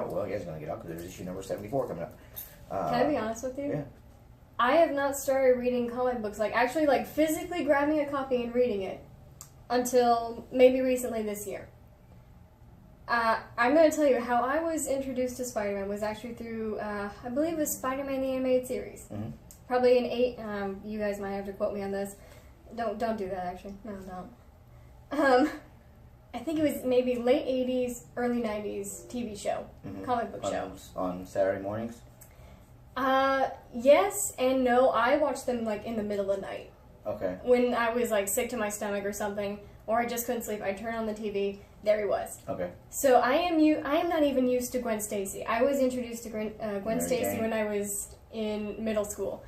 out. Well, yeah, it's going to get out because there's issue number 74 coming up. Can I be honest with you? Yeah. I have not started reading comic books, like actually like physically grabbing a copy and reading it until maybe recently this year. I'm going to tell you how I was introduced to Spider-Man was actually through, I believe it was Spider-Man the Animated Series. Mm-hmm. Probably in 8, you guys might have to quote me on this. Don't do that actually. No, don't. I think it was maybe late 80s, early 90s TV show, comic book show. On Saturday mornings? Yes and no. I watched them like in the middle of the night. Okay. When I was like sick to my stomach or something, or I just couldn't sleep, I'd turn on the TV. There he was. Okay. So I am not even used to Gwen Stacy. I was introduced to Gwen Stacy when I was in middle school.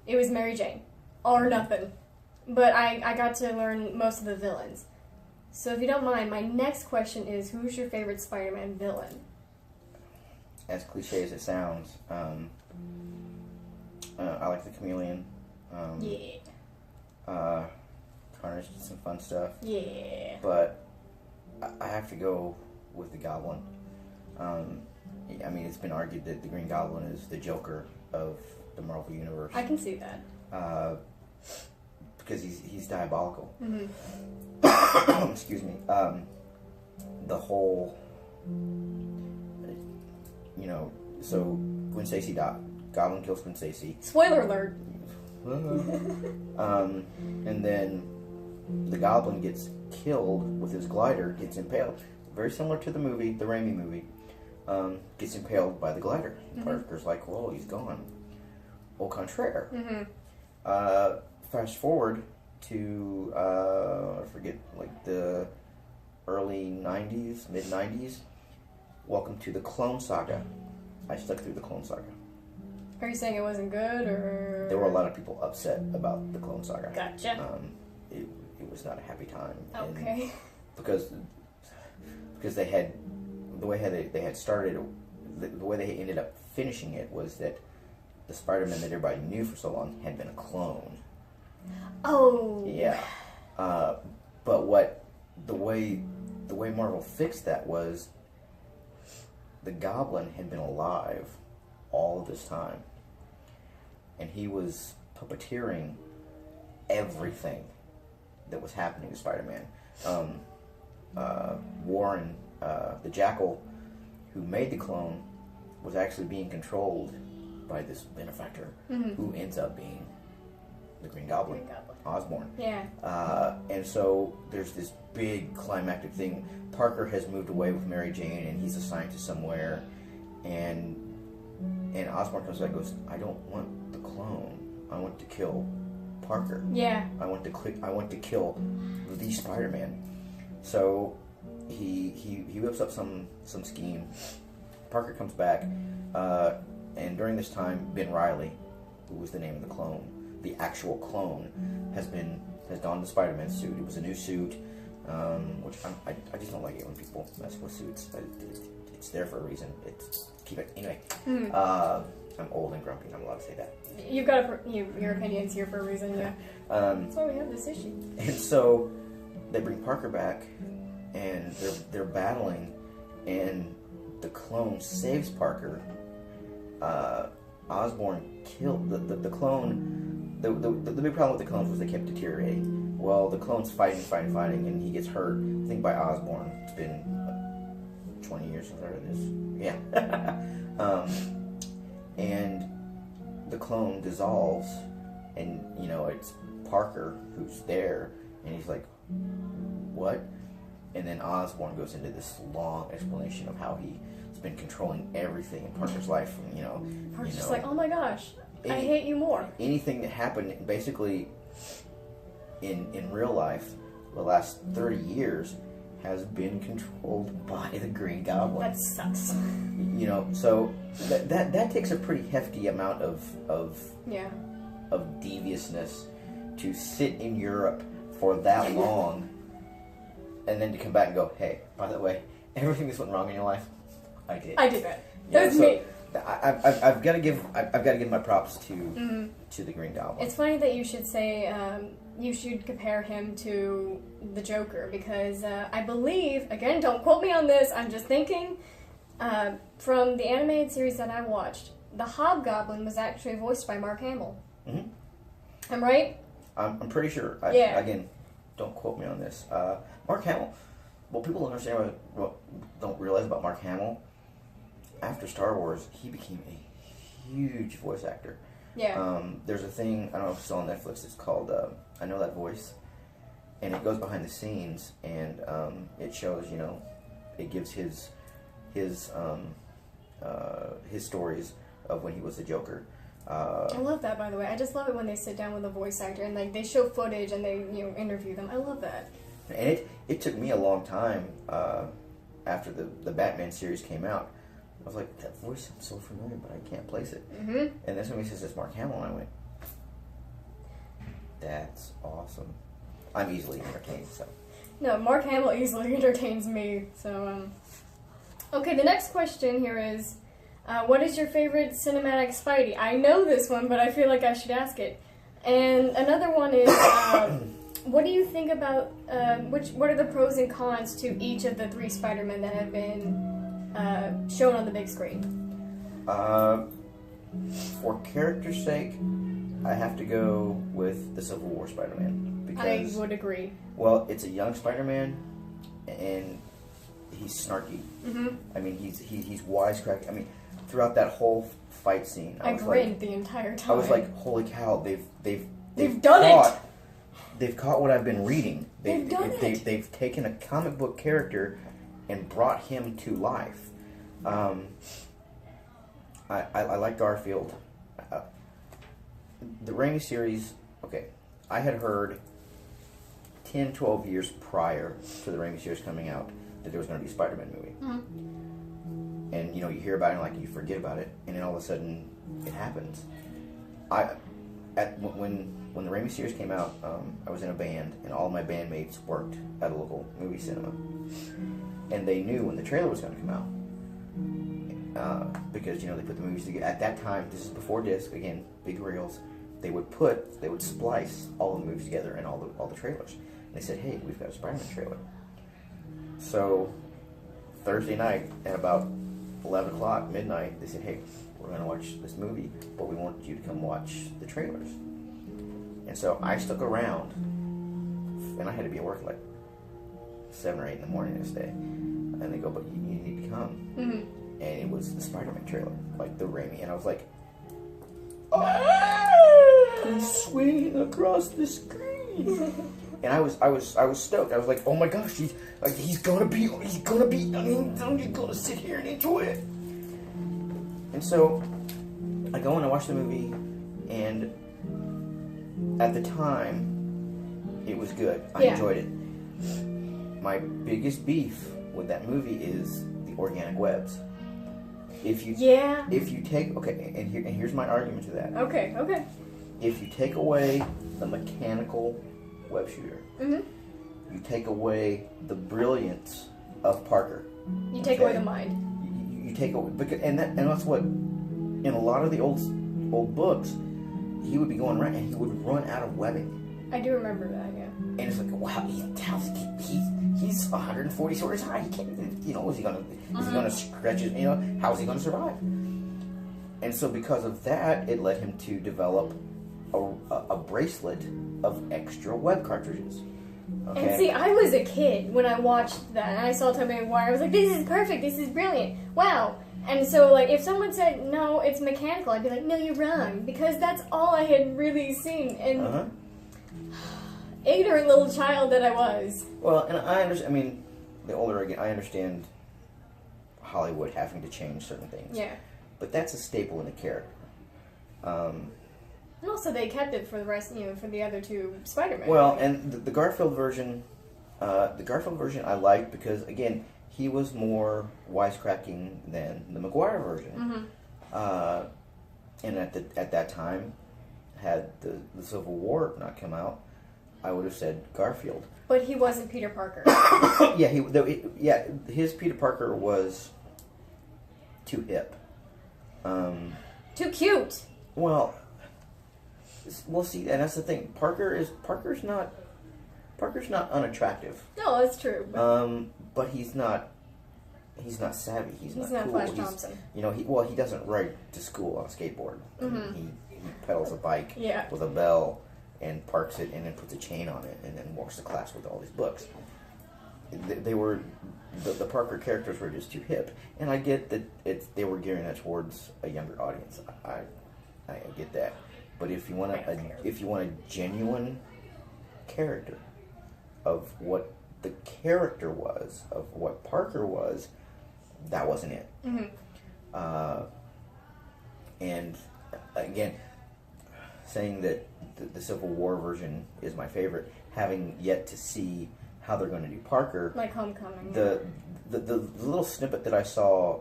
It was Mary Jane, all or nothing. But I got to learn most of the villains. So if you don't mind, my next question is, who's your favorite Spider-Man villain? As cliche as it sounds, I like the Chameleon. Carnage did some fun stuff. Yeah. But I have to go with the Goblin. I mean, it's been argued that the Green Goblin is the Joker of the Marvel Universe. I can see that. Because he's diabolical. Mm-hmm. Excuse me. The whole, so Gwen Stacy died. Goblin kills Gwen Stacy. Spoiler alert. And then the Goblin gets killed with his glider, gets impaled. Very similar to the movie, the Raimi movie. Gets impaled by the glider. Parker's like, whoa, he's gone. Au contraire. Fast forward to, I forget, like the early 90s, mid 90s. Welcome to the Clone Saga. I stuck through the Clone Saga. Are you saying it wasn't good, or...? There were a lot of people upset about the Clone Saga. Gotcha. It was not a happy time. Okay. Because they had, the way they had started, the way they ended up finishing it was that the Spider-Man that everybody knew for so long had been a clone. Oh. Yeah. But the way Marvel fixed that was the Goblin had been alive all of this time, and he was puppeteering everything that was happening to Spider-Man. Warren, the Jackal, who made the clone, was actually being controlled by this benefactor, who ends up being the Green Goblin. Osborn. Yeah. And so there's this big climactic thing. Parker has moved away with Mary Jane, and he's assigned to somewhere, and Osborn comes back and goes, I don't want the clone. I want to kill Parker. Yeah. I want to kill the Spider-Man. So he whips up some scheme. Parker comes back, and during this time, Ben Reilly, who was the name of the clone, the actual clone, has donned the Spider-Man suit. It was a new suit, which I just don't like it when people mess with suits. It's there for a reason. Keep it anyway. I'm old and grumpy, and I'm allowed to say that. You've got your opinion's here for a reason, yeah. That's why we have this issue. And so they bring Parker back, and they're battling, and the clone saves Parker. Osborn killed the clone. The big problem with the clones was they kept deteriorating. Well, the clone's fighting, and he gets hurt. I think by Osborn. It's been 20 years since I read this. Yeah. And the clone dissolves, and it's Parker who's there, and he's like, what? And then Osborn goes into this long explanation of how he's been controlling everything in Parker's life. Parker's just like, oh my gosh, I hate you more. Anything that happened basically in real life the last 30 years has been controlled by the Green Goblin. That sucks. So that takes a pretty hefty amount of deviousness to sit in Europe for that long, and then to come back and go, hey, by the way, everything that's went wrong in your life, I did that. That was me. I've got to give my props to the Green Goblin. It's funny that you should say you should compare him to the Joker, because I believe, again, don't quote me on this, I'm just thinking, From the animated series that I watched, the Hobgoblin was actually voiced by Mark Hamill. Mm-hmm. I'm right? I'm pretty sure. Again, don't quote me on this. Mark Hamill. Well, people don't understand don't realize about Mark Hamill. After Star Wars, he became a huge voice actor. Yeah. There's a thing, I don't know if it's still on Netflix, it's called I Know That Voice. And it goes behind the scenes, and it shows, it gives his stories of when he was the Joker. I love that, by the way. I just love it when they sit down with a voice actor and they show footage and they interview them. I love that. And it took me a long time after the Batman series came out. I was like, that voice sounds so familiar, but I can't place it. Mm-hmm. And then somebody says it's Mark Hamill, and I went, that's awesome. I'm easily entertained, so. No, Mark Hamill easily entertains me, so, Okay, the next question here is, what is your favorite cinematic Spidey? I know this one, but I feel like I should ask it. And another one is, what do you think about, what are the pros and cons to each of the 3 Spider-Men that have been shown on the big screen? For character's sake, I have to go with the Civil War Spider-Man. Because, I would agree. Well, it's a young Spider-Man, and he's snarky. Mm-hmm. I mean, he's wisecracking. I mean, throughout that whole fight scene, I grinned the entire time. I was like, "Holy cow! They've done it! They've caught what I've been reading. They've done it. They've taken a comic book character and brought him to life." I like Garfield. The Raimi series. Okay, I had heard 10, 12 years prior to the Raimi series coming out that there was going to be a Spider-Man movie. Mm-hmm. And, you hear about it and, you forget about it, and then all of a sudden, it happens. When the Raimi series came out, I was in a band, and all of my bandmates worked at a local movie cinema. And they knew when the trailer was going to come out. Because, they put the movies together. At that time, this is before disc, again, big reels, they would splice all the movies together and all the trailers. And they said, hey, we've got a Spider-Man trailer. So, Thursday night at about 11 o'clock, midnight, they said, hey, we're going to watch this movie, but we want you to come watch the trailers. And so I stuck around, and I had to be at work like 7 or 8 in the morning this day. And they go, but you need to come. Mm-hmm. And it was the Spider-Man trailer, like the Raimi. And I was like, he's swinging across the screen. And I was stoked. I was like, oh my gosh, he's gonna be, I'm just gonna sit here and enjoy it. And so I go and I watch the movie, and at the time, it was good. I enjoyed it. My biggest beef with that movie is the organic webs. If you take, and here's my argument to that. Okay. If you take away the mechanical web shooter, mm-hmm. you take away the brilliance of Parker. You take away the mind. You take away, and that's what in a lot of the old books, he would be going around and he would run out of webbing. I do remember that, yeah. And it's like, wow, he's 140 stories high. He can't, is he gonna stretch his, how is he gonna survive? And so because of that, it led him to develop a bracelet of extra web cartridges. Okay? And see, I was a kid when I watched that, and I saw Tobey Maguire. I was like, this is perfect, this is brilliant, wow. And so, if someone said, no, it's mechanical, I'd be like, no, you're wrong, because that's all I had really seen, and ignorant little child that I was. Well, and I understand, the older I get, I understand Hollywood having to change certain things. Yeah. But that's a staple in the character. And also, they kept it for the rest, for the other 2 Spider-Man. Well, and the Garfield version, I liked because, again, he was more wisecracking than the Maguire version. Mm-hmm. And at that time, had the Civil War not come out, I would have said Garfield. But he wasn't Peter Parker. His Peter Parker was too hip. Too cute. Well, see, and that's the thing. Parker's not unattractive. No, that's true. But he's not he's not savvy. He's not not cool. Flash Thompson. He doesn't ride to school on a skateboard. Mm-hmm. He pedals a bike Yeah. with a bell and parks it and then puts a chain on it and then walks to class with all these books. They were the Parker characters were just too hip, and I get that they were gearing that towards a younger audience. I get that, but if you want a genuine character of what the character was, of what Parker was, that wasn't it. Mm-hmm. And again, saying that the Civil War version is my favorite, having yet to see how they're going to do Parker. Like Homecoming. The little snippet that I saw,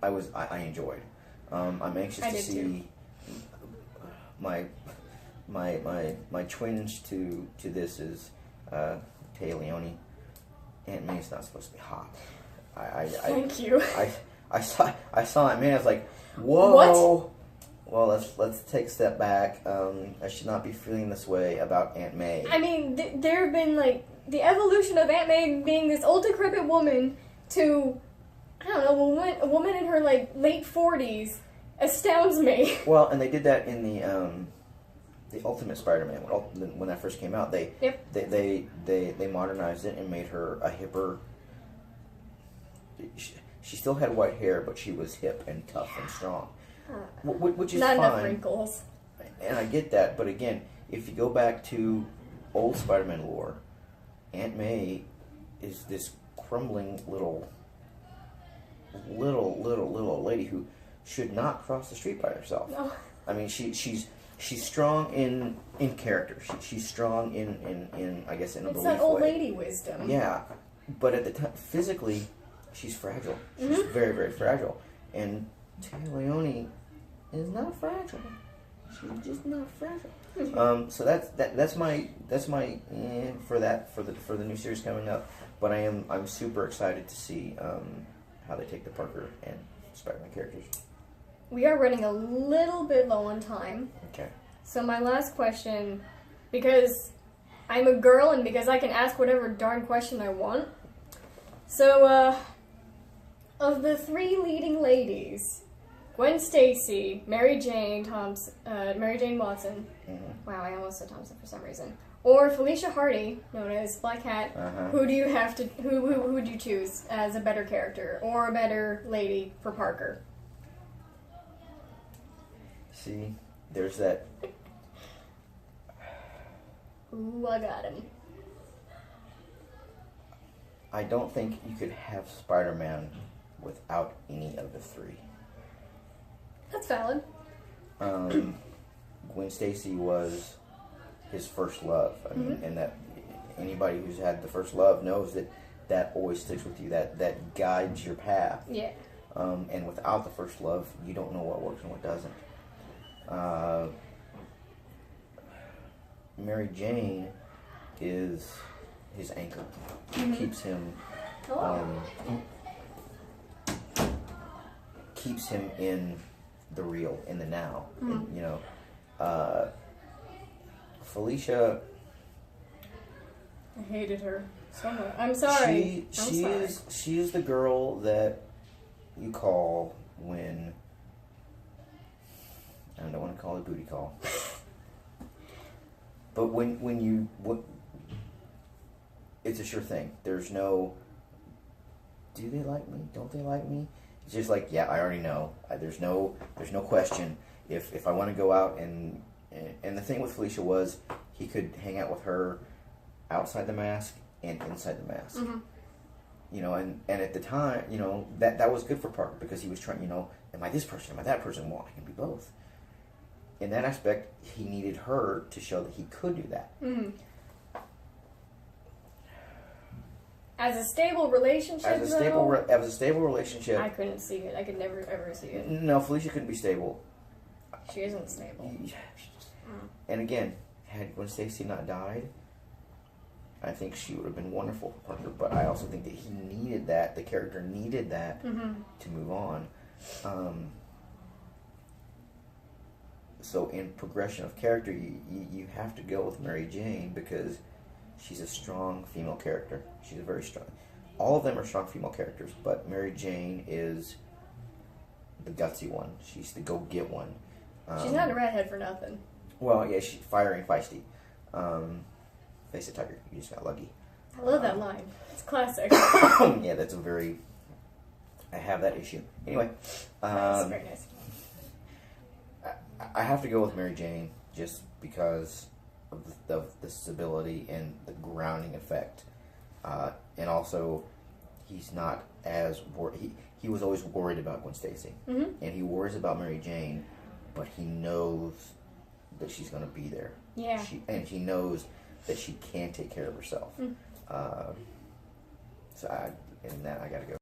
I enjoyed. I'm anxious to see too. my twinge to this is Téa Leoni. Aunt May's not supposed to be hot. Thank you. I saw Aunt May. I was like, whoa. What? Well, let's take a step back. I should not be feeling this way about Aunt May. I mean, there have been, like, the evolution of Aunt May being this old decrepit woman to, I don't know, a woman in her, like, late 40s astounds me. Well, and they did that in the Ultimate Spider-Man when that first came out. They modernized it and made her a hipper. She still had white hair, but she was hip and tough and strong. Which is not fine. enough wrinkles. And I get that, but again, if you go back to old Spider-Man lore, Aunt May is this crumbling little lady who should not cross the street by herself. No. I mean, she's strong in character. She's strong in I guess in a It's belief that old way. lady wisdom. Yeah, but at the time, physically, she's fragile. She's Mm-hmm. very, very fragile. And Téa Leoni is not fragile. She's just not fragile. So that's my for the new series coming up. But I'm super excited to see how they take the Parker and Spider-Man characters. We are running a little bit low on time. Okay. So my last question, because I'm a girl and because I can ask whatever darn question I want. So, of the three leading ladies, Gwen Stacy, Mary Jane Watson. Mm-hmm. Wow, I almost said Thompson for some reason. Or Felicia Hardy, known as Black Cat. Uh-huh. Who would you choose as a better character or a better lady for Parker? See, there's that. Ooh, I got him. I don't think you could have Spider-Man without any of the three. That's valid. Gwen Stacy was his first love. I mean, and that anybody who's had the first love knows that always sticks with you. That guides your path. Yeah. And without the first love, you don't know what works and what doesn't. Mary Jane is his anchor. Keeps him. Keeps him in the real, in the now. And, you know, Felicia. I hated her so much. I'm sorry. She is the girl that you call when. I don't want to call it a booty call. But when it's a sure thing. There's no, do they like me? Don't they like me? It's just like, yeah, I already know. There's no question. If I want to go out and the thing with Felicia was he could hang out with her outside the mask and inside the mask. Mm-hmm. You know, and at the time, you know, that was good for Parker because he was trying, you know, am I this person? Am I that person? Well, I can be both. In that aspect, he needed her to show that he could do that. Mm-hmm. As a stable relationship, As a stable relationship, I couldn't see it. I could never ever see it. No, Felicia couldn't be stable. She isn't stable. And again, had Gwen Stacy not died, I think she would have been wonderful for Parker. But I also think that he needed that. The character needed that to move on. So in progression of character, you have to go with Mary Jane because she's a strong female character. She's a very strong. all of them are strong female characters, but Mary Jane is the gutsy one. She's the go-get one. She's not a redhead for nothing. Well, yeah, she's fiery and feisty. Face a tiger. You just got lucky. I love that line. It's classic. Yeah, that's a very... I have that issue. Anyway. Nice, very nice. I have to go with Mary Jane just because of the stability and the grounding effect. And also, he's not as... He was always worried about Gwen Stacy. Mm-hmm. And he worries about Mary Jane, but he knows that she's going to be there. Yeah. And he knows that she can take care of herself. Mm. So in that, I got to go.